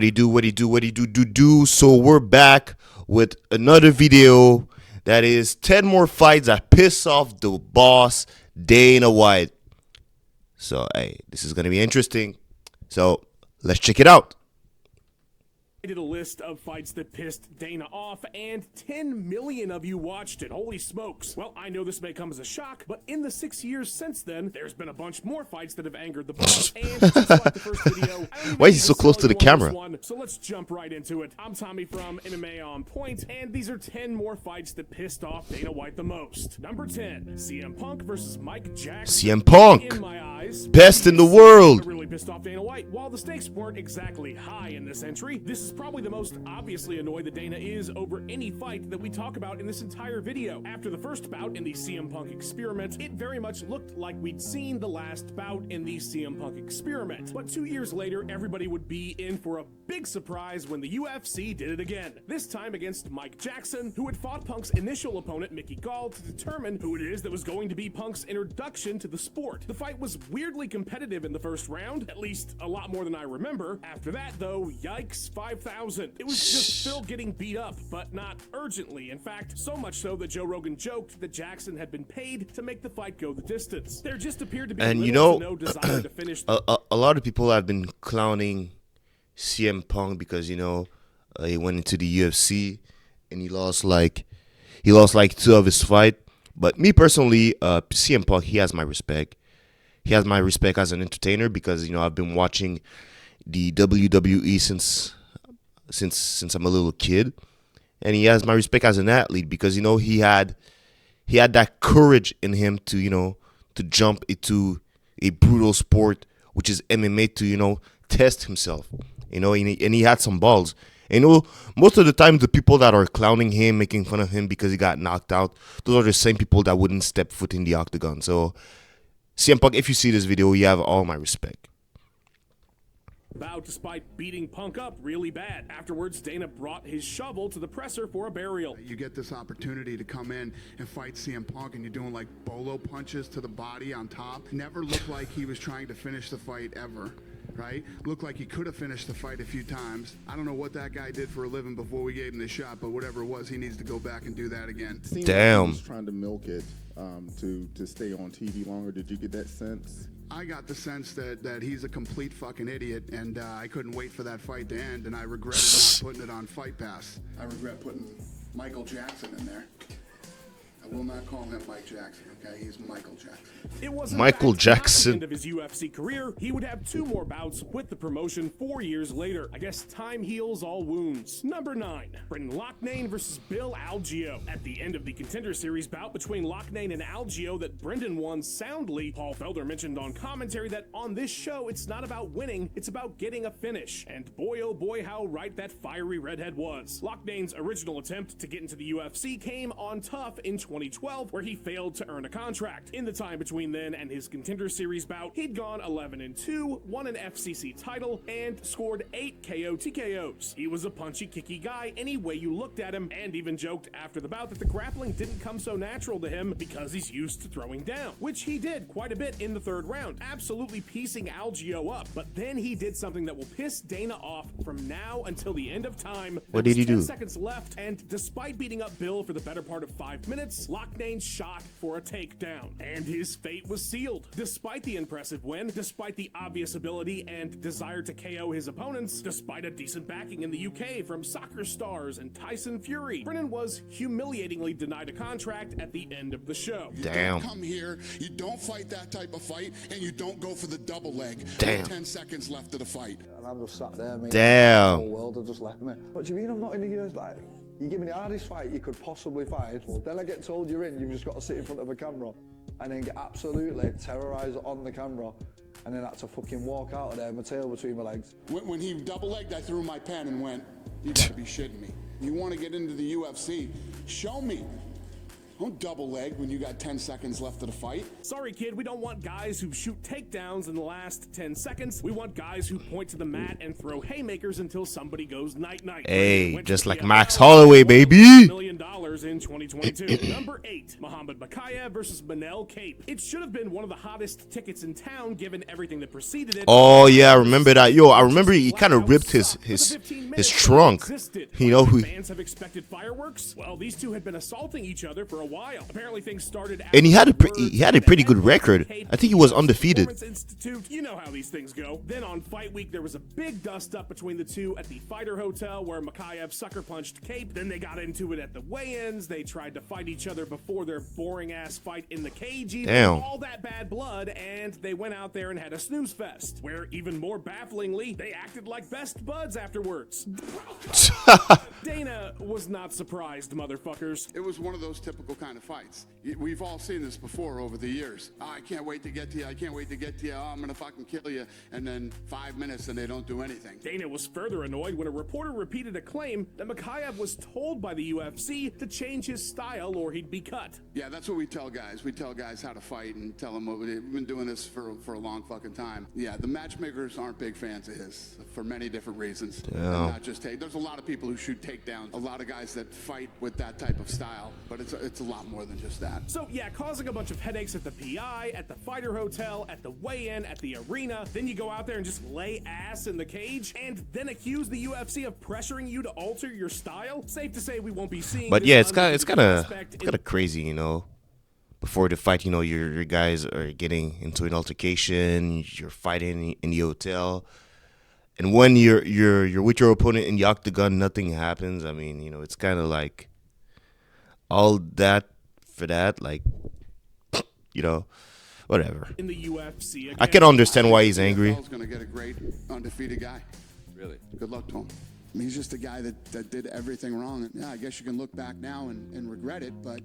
What do you do? So we're back with another video that is 10 more fights that piss off the boss Dana White. So hey, this is gonna be interesting. So let's check it out. I did a list of fights that pissed Dana off, and 10 million of you watched it. Holy smokes. Well, I know this may come as a shock, but in the 6 years since then, there's been a bunch more fights that have angered the boss, and just like the first video, why is he so close to the camera? So let's jump right into it. I'm Tommy from MMA On Point, and these are 10 more fights that pissed off Dana White the most. Number 10, CM Punk versus Mike Jackson. CM Punk, in my eyes, best in the world. Really pissed off Dana White. While the stakes weren't exactly high in this entry, this is probably the most obviously annoyed that Dana is over any fight that we talk about in this entire video. After the first bout in the CM Punk experiment, it very much looked like we'd seen the last bout in the CM Punk experiment. But 2 years later, everybody would be in for a big surprise when the UFC did it again. This time against Mike Jackson, who had fought Punk's initial opponent, Mickey Gall, to determine who it is that was going to be Punk's introduction to the sport. The fight was weirdly competitive in the first round, at least a lot more than I remember. After that, though, yikes, 5,000. It was just Phil getting beat up, but not urgently. In fact, so much so that Joe Rogan joked that Jackson had been paid to make the fight go the distance. There just appeared to be no desire to finish. A lot of people have been clowning CM Punk because he went into the UFC and he lost like 2 of his fight. But me personally, CM Punk, he has my respect. He has my respect as an entertainer because I've been watching the WWE since I'm a little kid, and he has my respect as an athlete because he had that courage in him to jump into a brutal sport which is MMA to test himself, and he had some balls. Most of the time the people that are clowning him, making fun of him because he got knocked out, those are the same people that wouldn't step foot in the octagon. So CM Punk, if you see this video, you have all my respect. Despite beating Punk up really bad. Afterwards, Dana brought his shovel to the presser for a burial. You get this opportunity to come in and fight CM Punk, and you're doing like bolo punches to the body on top. Never looked like he was trying to finish the fight ever, right? Looked like he could have finished the fight a few times. I don't know what that guy did for a living before we gave him this shot, but whatever it was, he needs to go back and do that again. Damn. Like he was trying to milk it to stay on TV longer. Did you get that sense? I got the sense that he's a complete fucking idiot, and I couldn't wait for that fight to end, and I regretted not putting it on Fight Pass. I regret putting Michael Jackson in there. I will not call him Mike Jackson, okay? He's Michael Jackson. It was Michael Jackson. At the end of his UFC career, he would have 2 more bouts with the promotion 4 years later. I guess time heals all wounds. Number 9, Brendan Lochnane versus Bill Algeo. At the end of the Contender Series bout between Lochnane and Algeo that Brendan won soundly, Paul Felder mentioned on commentary that on this show, it's not about winning, it's about getting a finish. And boy, oh boy, how right that fiery redhead was. Lochnane's original attempt to get into the UFC came on tough in 2012, where he failed to earn a contract. In the time between then and his Contender Series bout, he'd gone 11-2, won an FCC title, and scored 8 KO TKOs. He was a punchy, kicky guy any way you looked at him, and even joked after the bout that the grappling didn't come so natural to him because he's used to throwing down, which he did quite a bit in the 3rd round, absolutely piecing Algeo up. But then he did something that will piss Dana off from now until the end of time. What did he do? 10 seconds left, and despite beating up Bill for the better part of 5 minutes, Lochnane shot for a takedown, and his fate was sealed. Despite the impressive win, despite the obvious ability and desire to KO his opponents, despite a decent backing in the UK from soccer stars and Tyson Fury, Brennan was humiliatingly denied a contract at the end of the show. Damn. You don't come here, you don't fight that type of fight, and you don't go for the double leg. Damn. 10 seconds left of the fight. And I'm just sat there, mate. Damn. The whole world have just left me. What do you mean I'm not in the years? Like, you give me the hardest fight you could possibly fight. Then I get told you're in, you've just got to sit in front of a camera and then get absolutely terrorised on the camera, and then had to fucking walk out of there, my tail between my legs. When he double-legged, I threw my pen and went, you gotta be shitting me. You want to get into the UFC? Show me. Don't double leg when you got 10 seconds left of the fight. Sorry, kid, we don't want guys who shoot takedowns in the last 10 seconds. We want guys who point to the mat and throw haymakers until somebody goes night-night. Hey, just like Max Holloway, baby. $1 million in 2022. Number 8, Muhammad Mokaev versus Manell Cape. It should have been one of the hottest tickets in town, given everything that preceded it. Oh yeah, I remember that. Yo, I remember he kind of ripped his trunk. You know who? Fans have expected fireworks. Well, these two had been assaulting each other for a while. Apparently, things started. And he had a pretty good record. I think he was undefeated. You know how these things go. Then on fight week, there was a big dust up between the two at the Fighter Hotel, where Mokaev sucker punched Cape. Then they got into it at the weigh-ins. They tried to fight each other before their boring ass fight in the cage. Damn. All that bad blood, and they went out there and had a snooze fest, where even more bafflingly, they acted like best buds afterwards. Dana was not surprised, motherfuckers. It was one of those typical kind of fights. We've all seen this before over the years. Oh, I can't wait to get to you. I can't wait to get to you. Oh, I'm gonna fucking kill you. And then 5 minutes and they don't do anything. Dana was further annoyed when a reporter repeated a claim that Mokaev was told by the UFC to change his style or he'd be cut. Yeah, that's what we tell guys. We tell guys how to fight and tell them we've been doing this for a long fucking time. Yeah, the matchmakers aren't big fans of his for many different reasons. And not just there's a lot of people who shoot takedowns, a lot of guys that fight with that type of style, but it's a lot more than just that. So yeah, causing a bunch of headaches at the PI, at the Fighter Hotel, at the weigh-in, at the arena. Then you go out there and just lay ass in the cage, and then accuse the UFC of pressuring you to alter your style. Safe to say we won't be seeing. But yeah, it's kind of crazy, you know. Before the fight, you know, your guys are getting into an altercation. You're fighting in the hotel, and when you're with your opponent in the octagon, nothing happens. I mean, you know, it's kind of like all that for that, like, you know, whatever. In the UFC, again, I can understand why he's angry. He's going to get a great undefeated guy. Really? Good luck to him. I mean, he's just a guy that did everything wrong. And, yeah, I guess you can look back now and regret it, but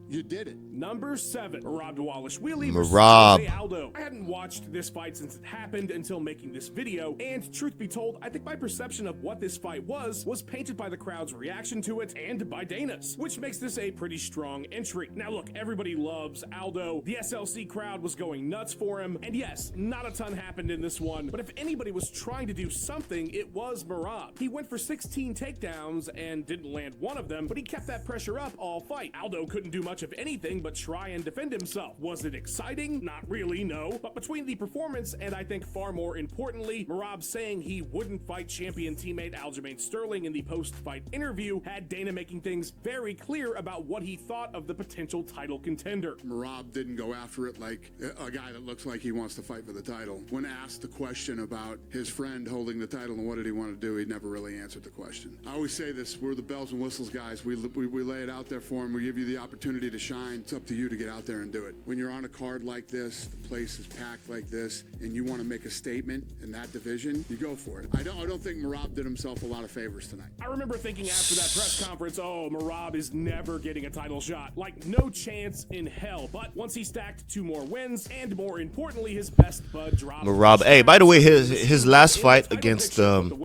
you did it. Number 7, Morab versus Morab. Aldo. I hadn't watched this fight since it happened until making this video, and truth be told, I think my perception of what this fight was painted by the crowd's reaction to it and by Dana's, which makes this a pretty strong entry. Now look, everybody loves Aldo. The SLC crowd was going nuts for him, and yes, not a ton happened in this one, but if anybody was trying to do something, it was Morab. He went for 16 takedowns and didn't land one of them, but he kept that pressure up all fight. Aldo couldn't do much of anything but try and defend himself. Was it exciting? Not really, no. But between the performance and I think far more importantly, Morab saying he wouldn't fight champion teammate Aljamain Sterling in the post-fight interview had Dana making things very clear about what he thought of the potential title contender. Morab didn't go after it like a guy that looks like he wants to fight for the title. When asked the question about his friend holding the title and what did he want to do, he never really answered the question. I always say this, we're the bells and whistles guys. We lay it out there for him. We give you the opportunity to shine. It's up to you to get out there and do it. When you're on a card like this, the place is packed like this, and you want to make a statement in that division, you go for it. I don't think Morab did himself a lot of favors tonight. I remember thinking after that press conference, oh, Morab is never getting a title shot. Like, no chance in hell. But once he stacked 2 more wins, and more importantly, his best bud dropped. Morab. Hey, by the way, his last fight against Umar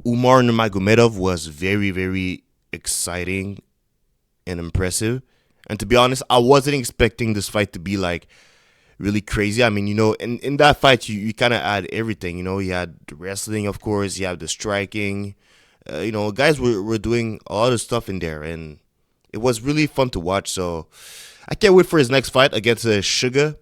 Nurmagomedov was very, very exciting and impressive. And to be honest, I wasn't expecting this fight to be like really crazy. I mean, you know, in that fight, you kind of had everything. You know, you had the wrestling, of course. You had the striking. You know, guys were doing a lot of stuff in there. And it was really fun to watch. So I can't wait for his next fight against Sugar.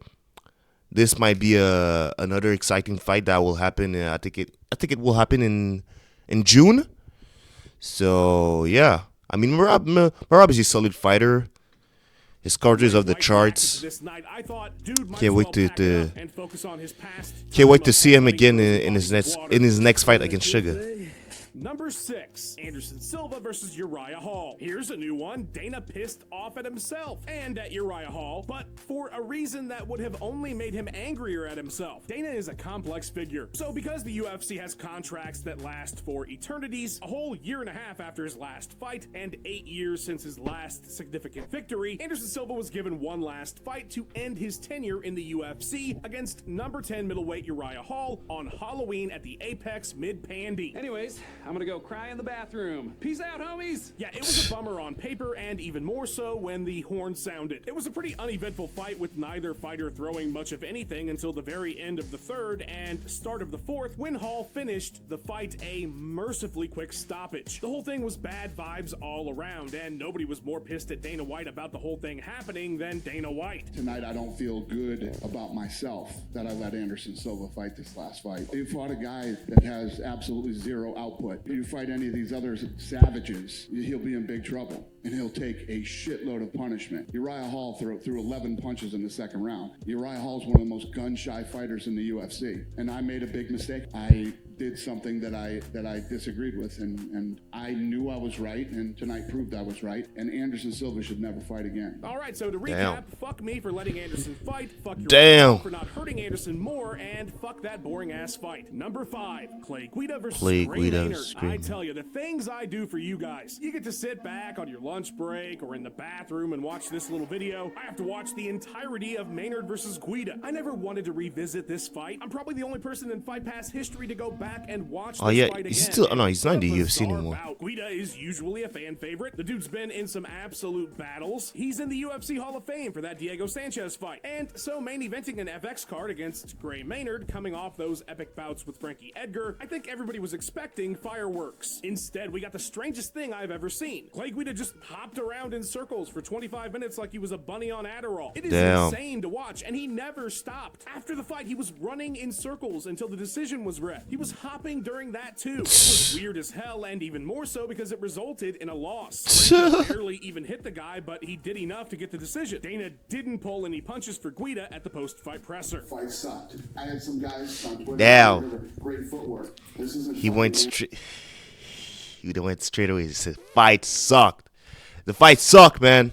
This might be another exciting fight that will happen. I think it will happen in June. So, yeah. I mean, Morab is a solid fighter. His cards of the charts. Can't wait to see him again in his next fight against Sugar. Number 6, Anderson Silva versus Uriah Hall. Here's a new one. Dana pissed off at himself and at Uriah Hall, but for a reason that would have only made him angrier at himself. Dana is a complex figure. So because the UFC has contracts that last for eternities, a whole year and a half after his last fight and 8 years since his last significant victory, Anderson Silva was given one last fight to end his tenure in the UFC against number 10 middleweight Uriah Hall on Halloween at the Apex Mid-Pandy. Anyways, I'm gonna go cry in the bathroom. Peace out, homies. Yeah, it was a bummer on paper, and even more so when the horn sounded. It was a pretty uneventful fight with neither fighter throwing much of anything until the very end of the third and start of the fourth, when Hall finished the fight a mercifully quick stoppage. The whole thing was bad vibes all around, and nobody was more pissed at Dana White about the whole thing happening than Dana White. Tonight, I don't feel good about myself that I let Anderson Silva fight this last fight. You fought a guy that has absolutely zero output. You fight any of these other savages, he'll be in big trouble, and he'll take a shitload of punishment. Uriah Hall threw 11 punches in the second round. Uriah Hall's one of the most gun-shy fighters in the UFC, and I made a big mistake. I did something that I disagreed with, and I knew I was right, and tonight proved I was right, and Anderson Silva should never fight again. All right, so to recap, fuck me for letting Anderson fight, fuck Damn. for not hurting Anderson more, and fuck that boring-ass fight. Number 5, Clay Guida versus Clay Gray Guida Maynard. versus Gray I tell you, the things I do for you guys. You get to sit back on your lunch break or in the bathroom and watch this little video. I have to watch the entirety of Maynard versus Guida. I never wanted to revisit this fight. I'm probably the only person in Fight Pass history to go back and watch Oh this yeah, fight he's again. still. No, he's not in the What a UFC bizarre anymore. bout. Guida is usually a fan favorite. The dude's been in some absolute battles. He's in the UFC Hall of Fame for that Diego Sanchez fight. And so main eventing an FX card against Gray Maynard, coming off those epic bouts with Frankie Edgar, I think everybody was expecting fireworks. Instead, we got the strangest thing I've ever seen. Clay Guida just hopped around in circles for 25 minutes like he was a bunny on Adderall. It is insane to watch, and he never stopped. After the fight, he was running in circles until the decision was read. He was hopping during that too. It was weird as hell, and even more so because it resulted in a loss. Frankie barely even hit the guy, but he did enough to get the decision. Dana didn't pull any punches for Guida at the post-fight presser. Fight sucked. I had some guys on Twitter. Damn. Great footwork. This isn't. He went straight. He went straight away. He said, "Fight sucked. The fight sucked, man."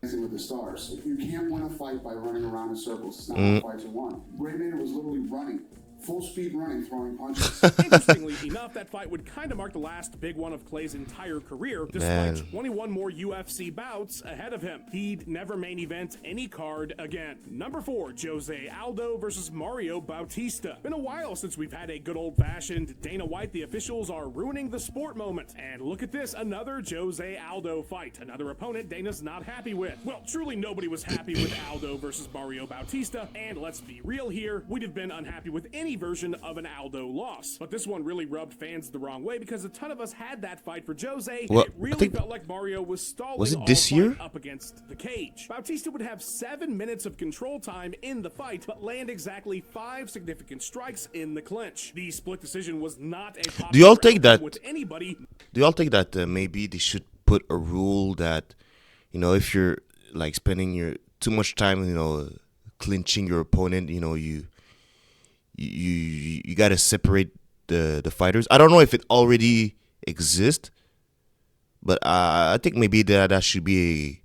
With the stars. You can't win a fight by running around in circles. It's not how fights are won. Gray Maynard was literally running. Full speed running, throwing punches. Interestingly enough, that fight would kind of mark the last big one of Clay's entire career, despite 21 more UFC bouts ahead of him. He'd never main event any card again. Number 4, Jose Aldo versus Mario Bautista. Been a while since we've had a good old-fashioned Dana White, the officials are ruining the sport moment. And look at this, another Jose Aldo fight. Another opponent Dana's not happy with. Well, truly nobody was happy with Aldo versus Mario Bautista, and let's be real here, we'd have been unhappy with any version of an Aldo loss. But this one really rubbed fans the wrong way because a ton of us had that fight for Jose, Well, and it really felt like Mario was stalling was it all this fight year? up against the cage. Bautista would have 7 minutes of control time in the fight, but land exactly 5 significant strikes in the clinch. The split decision was not a popular Do y'all think outcome that? with anybody. Do y'all think that maybe they should put a rule that, you know, if you're like spending your too much time, you know, clinching your opponent, you know, you got to separate the fighters. I don't know if it already exists, but I think maybe that should be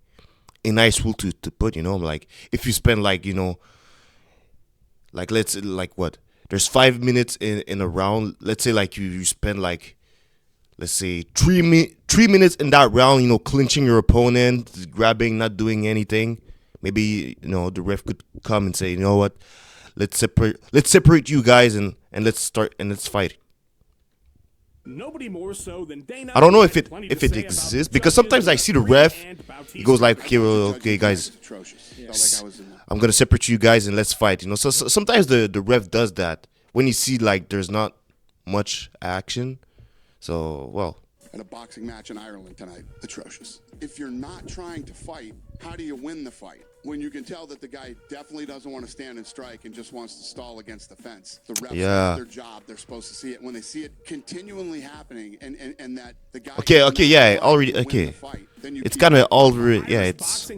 a nice rule to put, you know, like if you spend like, you know, like let's like what, there's 5 minutes in a round. Let's say like you spend like, let's say 3 minutes in that round, you know, clinching your opponent, grabbing, not doing anything. Maybe, you know, the ref could come and say, you know what, let's separate you guys and let's start and let's fight. Nobody more so than Dana. I don't know if it exists, because sometimes I see the ref, he goes like, okay, well, okay guys, I'm gonna separate you guys and let's fight. You know, so sometimes the ref does that when you see like there's not much action. So well, At a boxing match in Ireland tonight, atrocious. If you're not trying to fight, how do you win the fight? When you can tell that the guy definitely doesn't want to stand and strike and just wants to stall against the fence. The refs do their job. They're supposed to see it. When they see it continually happening and that the guy... Okay, yeah, already, okay. It's kind of already, yeah, it's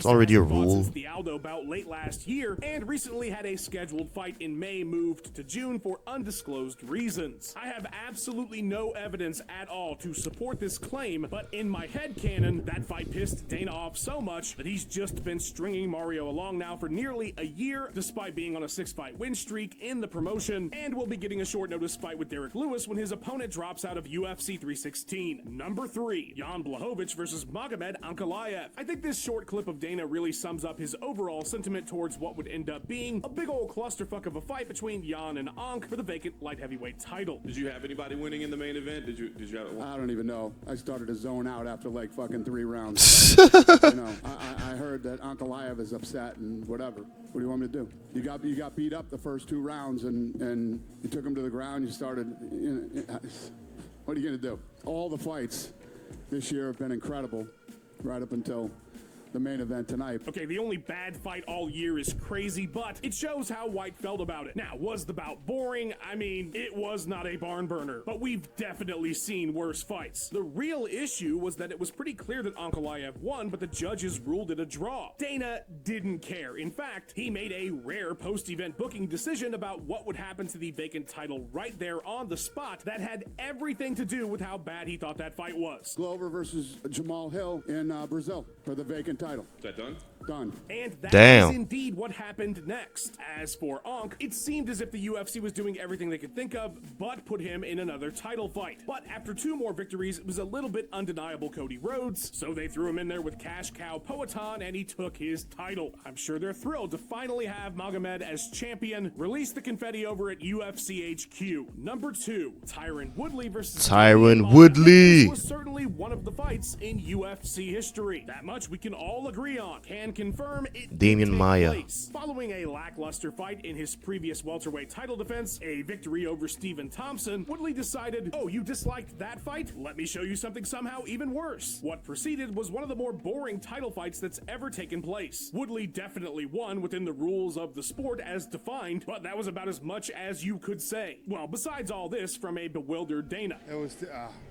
already a rule. The Aldo bout late last year and recently had a scheduled fight in May moved to June for undisclosed reasons. I have absolutely no evidence at all to support this claim, but in my head canon, that fight pissed Dana off so much that he's just been stringing Mario along now for nearly a year, despite being on a 6-fight win streak in the promotion, and will be getting a short notice fight with Derek Lewis when his opponent drops out of UFC 316. Number 3, Jan Blovich versus Magomed Ankalaev. I think this short clip of Dana really sums up his overall sentiment towards what would end up being a big old clusterfuck of a fight between Jan and Ank for the vacant light heavyweight title. Did you have anybody winning in the main event? Did you have I don't even know. I started to zone out after like fucking 3 rounds. So, I heard that Ankalaev is upset and whatever. What do you want me to do? You got beat up the first 2 rounds and you took him to the ground. You started. What are you gonna do? All the fights this year have been incredible, right up until the main event tonight. Okay, the only bad fight all year is crazy, but it shows how White felt about it. Now, was the bout boring? I mean, it was not a barn burner, but we've definitely seen worse fights. The real issue was that it was pretty clear that Ankalaev won, but the judges ruled it a draw. Dana didn't care. In fact, he made a rare post-event booking decision about what would happen to the vacant title right there on the spot that had everything to do with how bad he thought that fight was. Glover versus Jamal Hill in Brazil for the vacant title. Is that done? Done. And that Damn. is indeed what happened next. As for Ank, it seemed as if the UFC was doing everything they could think of, but put him in another title fight. But after 2 more victories, it was a little bit undeniable Cody Rhodes, so they threw him in there with Cash Cow Poatan, and he took his title. I'm sure they're thrilled to finally have Magomed as champion. Release the confetti over at UFC HQ. Number 2, Tyron Woodley versus Tyron Woodley. This was certainly one of the fights in UFC history. That much we can all agree on. Can confirm it Damian did take Maia. place. Following a lackluster fight in his previous welterweight title defense, a victory over Stephen Thompson, Woodley decided, oh, you disliked that fight? Let me show you something somehow even worse. What preceded was one of the more boring title fights that's ever taken place. Woodley definitely won within the rules of the sport as defined, but that was about as much as you could say. Well, besides all this from a bewildered Dana. It was,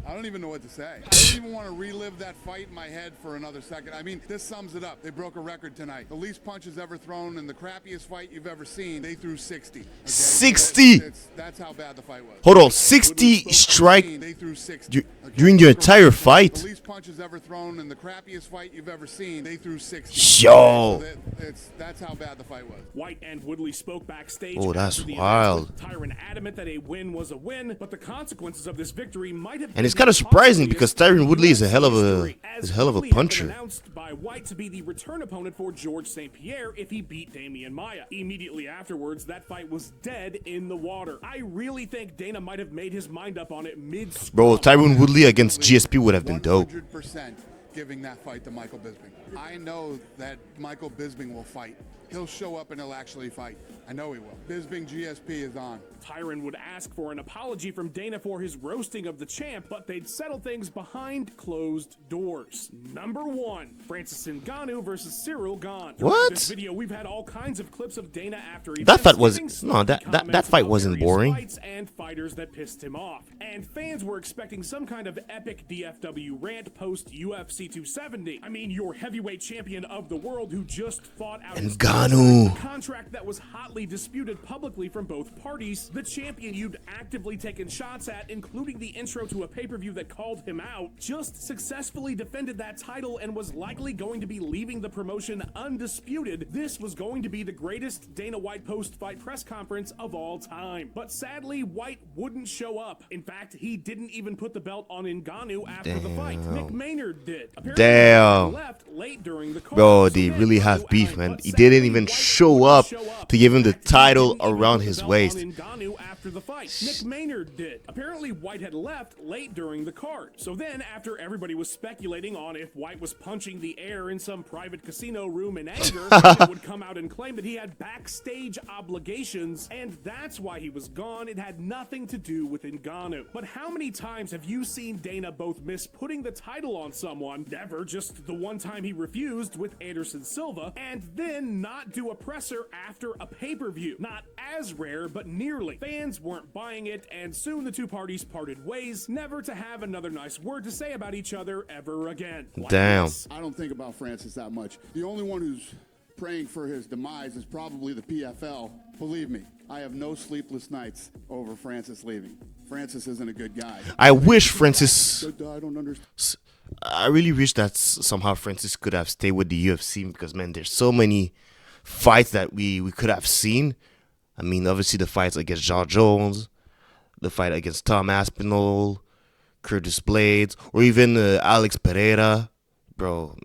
I don't even know what to say. I don't even want to relive that fight in my head for another second. I mean, this sums it up. They broke a record tonight. The least punches ever thrown in the crappiest fight you've ever seen. They threw 60. Okay? 60? That's how bad the fight was. Hold on, 60 strike They threw 60. during the entire fight? The least punches ever thrown in the crappiest fight you've ever seen. They threw 60. Yo. So that's how bad the fight was. White and Woodley spoke backstage. Oh, that's after the wild. event, with Tyron adamant that a win was a win, but the consequences of this victory might have And it's been kind of surprising possibly because as Tyron Woodley is a UFC hell of a history, as Woodley had been puncher. announced by White to be the return opponent for George St. Pierre if he beat Damian Maia. Immediately afterwards, that fight was dead in the water. I really think Dana might have made his mind up on it mid. Bro, Tyron Woodley against GSP would have been dope. 100% giving that fight to Michael Bisping. I know that Michael Bisping will fight. He'll show up and he'll actually fight. I know he will. Bisping GSP is on. Tyron would ask for an apology from Dana for his roasting of the champ, but they'd settle things behind closed doors. Number 1, Francis Ngannou versus Cyril Gane. What? In this video, we've had all kinds of clips of Dana after That fight events was giving no, snarky that comments fight about wasn't various boring. fights and fighters that pissed him off. And fans were expecting some kind of epic DFW rant post UFC 270. I mean, your heavyweight champion of the world who just fought out his Ngannou. contract that was hotly disputed publicly from both parties, the champion you'd actively taken shots at, including the intro to a pay-per-view that called him out, just successfully defended that title and was likely going to be leaving the promotion undisputed. This was going to be the greatest Dana White post-fight press conference of all time. But sadly, White wouldn't show up. In fact, he didn't even put the belt on Ngannou after the fight. Maynard did. Apparently, Damn. he left late during the card. Bro, So they then really Ngannou have beef, out, man. but He sadly, didn't even White show wouldn't up show up. to give him the In fact, he title didn't even around put the his belt waist. on Ngannou after the fight. Nick Maynard did. Apparently, White had left late during the card. So then, after everybody was speculating on if White was punching the air in some private casino room in anger, White would come out and claim that he had backstage obligations, and that's why he was gone. It had nothing to do with Ngannou. But how many times have you seen Dana both miss putting the title on someone, never, just the one time he refused with Anderson Silva, and then not do a presser after a pay-per-view? Not as rare, but nearly. Fans weren't buying it, and soon the two parties parted ways, never to have another nice word to say about each other ever again. Like Damn. this. I don't think about Francis that much. The only one who's praying for his demise is probably the PFL. Believe me, I have no sleepless nights over Francis leaving. Francis isn't a good guy. I wish Francis. I don't understand. I really wish that somehow Francis could have stayed with the UFC because, man, there's so many fights that we could have seen. I mean, obviously the fights against John Jones, the fight against Tom Aspinall, Curtis Blades, or even Alex Pereira, bro.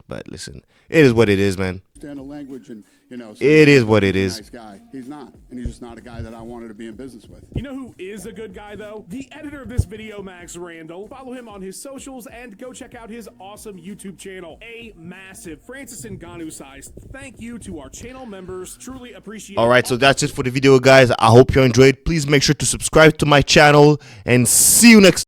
But listen, it is what it is, man. Understand the language, and It is what it he's is. a nice guy. He's not, and he's just not a guy that I wanted to be in business with. You know who is a good guy, though? The editor of this video, Max Randall. Follow him on his socials and go check out his awesome YouTube channel. A massive Francis Ngannou-sized thank you to our channel members. Truly appreciate it. All right, so that's it for the video, guys. I hope you enjoyed. Please make sure to subscribe to my channel and see you next